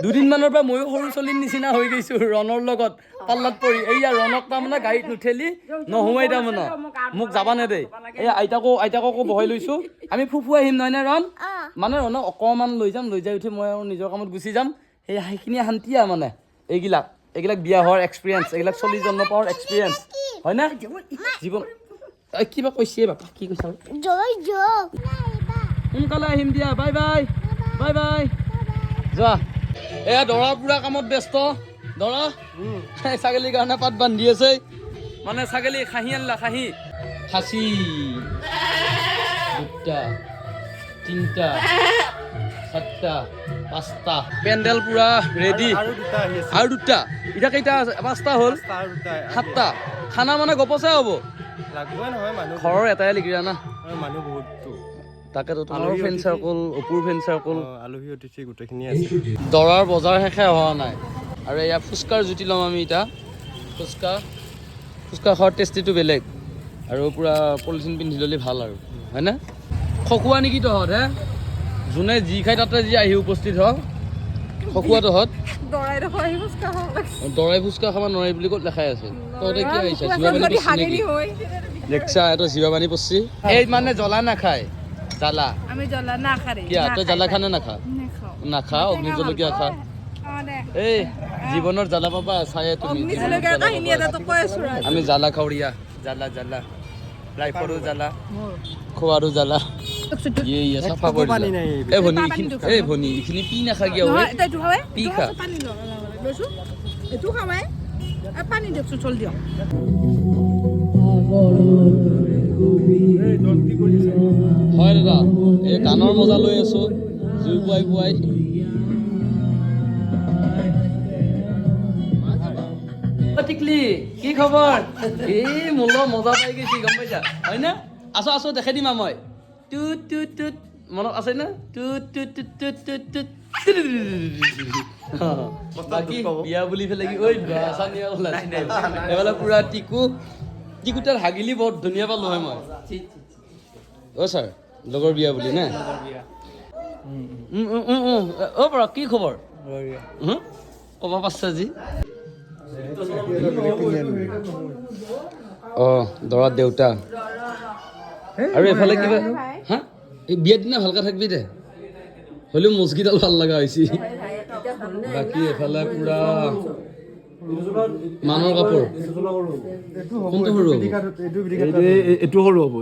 দুদিনমানৰ পৰা ময়ো সৰু চলিৰ নিচিনা হৈ গৈছোঁ ৰণৰ লগত পাল্লাত পৰি এইয়া ৰণক তাৰমানে গাড়ীত নুঠেলি নোহোৱাই তাৰমানে মোক যাবা নেদেই এই আইতাককো বহাই লৈছোঁ আমি ফুফু আহিম নহয়নে ৰণ মানে ৰণক অকণমান লৈ যাই উঠি মই আৰু নিজৰ কামত গুচি যাম সেইখিনি শান্তি মানে এইবিলাক বিয়া হোৱাৰ এক্সপিৰিয়েঞ্চ এইবিলাক চলি জন্ম পোৱাৰ এক্সপিৰিয়েঞ্চ হয় না জীৱন কিবা কৈছে বাপা কি কৈছা সোনকালে আহিম দিয়া বাই বাই বাই বাই যোৱা এয়া দৰা পুৰা কামত ব্যস্ত দৰা ছাগলীৰ কাৰণে পাত বান্ধি আছে মানে ছাগলী খাহী আনলা খাচী 2টা 3টা 4টা 5টা পেণ্ডেল পুৰা ৰেডি আৰু 2টা এতিয়া কেইটা 5টা হ'ল 7টা খানা মানে গপচে হ'ব ঘৰৰ এটাই লিখিৰা না মানুহ বহুতটো তাকেতো তোমাৰ ফ্ৰেণ্ড চাৰ্কল অপুৰ ফ্ৰেণ্ড চাৰ্কল আলহী অতিথি গোটেইখিনি আছে দৰাৰ বজাৰ শেষে হোৱা নাই আৰু এয়া ফুচকাৰ জুতি ল'ম আমি এতিয়া ফুচকা খোৱাৰ টেষ্টিটো বেলেগ আৰু পুৰা পলিথিন পিন্ধি ল'লে ভাল আৰু হয়নে খকুৱা নেকি তহঁত হে যোনে যি খাই তাতে যি আহি উপস্থিত হ খকুৱা তহঁত দৰাই ফুচকা খাব নোৱাৰি বুলি ক'ত লেখাই আছে তহঁতে কি আহিছা জিৱাবানী পচি নেকি দেখছা এইটো জিৱাবানী পচি এই মানে জ্বলা নাখায় জ্বালা আমি জ্বলা নাখাৰে কি তই জ্বালা খানে নাখা অগ্নি জলকীয়া খা এই জীৱনৰ জ্বালা পাবা চায়ে তুমি আমি জ্বালা খাওঁ ৰিয়া জ্বালা লাইফৰো জ্বালা খোৱাৰো জ্বালা চাফা কৰি এই ভনী এইখিনি পি নাখা কিয় পি খা হয় দাদা এই গানৰ মজা লৈ আছো জুই পুৱাই টিকলি কি খবৰ এই মোলো মজা পাই গৈছি গম পাইছা হয় না আছো দেখাই দিম মই টুট মনত আছে না টুট বাকী বিয়া বুলি পেলাই কি ঐ এইফালে পুৰা টিকু তাৰ হাগিলি বহুত ধুনীয়া পালো হয় মই অ' ছাৰ লগৰ বিয়া বুলি নে অ' পৰা কি খবৰ ক'ব পাৰিছা যি অঁ দৰাৰ দেউতা আৰু এফালে কিবা হা এই বিয়াৰ দিনা ভালকৈ থাকবি দে হ'লেও মজকিডাল ভাল লগা হৈছে বাকী এফালে পুৰা মানৰ কাপোৰ কোনটো সৰু হ'ব এইটো সৰু হ'ব